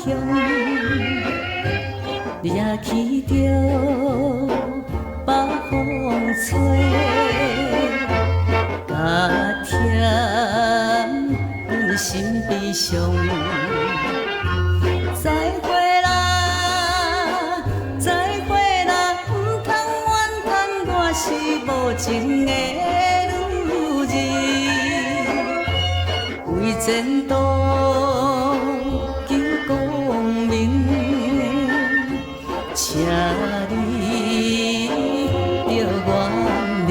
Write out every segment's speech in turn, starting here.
乡，掠去着北风吹，甲添阮心悲伤。再会啦，再会啦，唔通怨叹我是无情的女儿，为前途求光明，请你着原谅。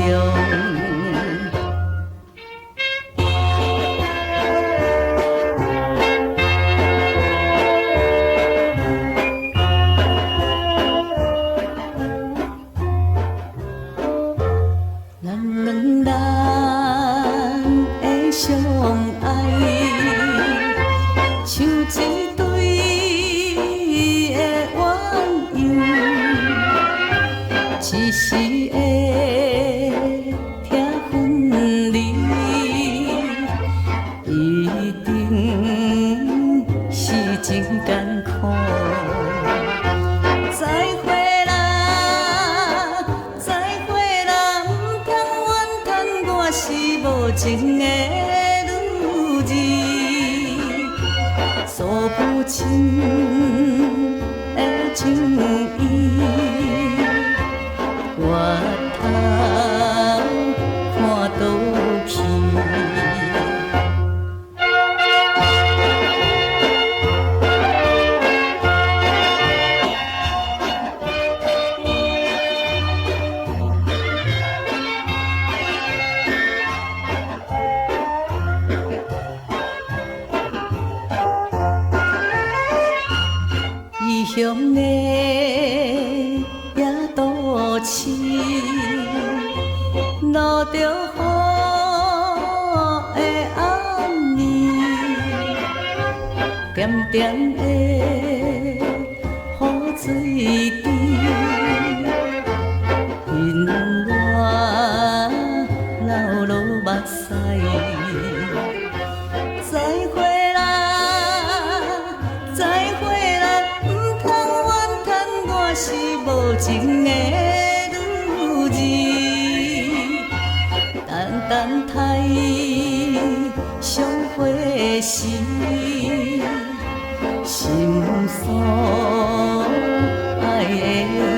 相爱像一对的鸳鸯，一时会听分离，一定是真艰苦。再会啦，再会啦，唔通怨叹我是无情的。诉不清的情意，我通看倒去。异乡的野都市，落着雨的暗暝，点点的雨水滴，因我流落目屎。再会啦，再会啦，唔通怨叹我是无情的女儿，等等待相会时，心所爱的。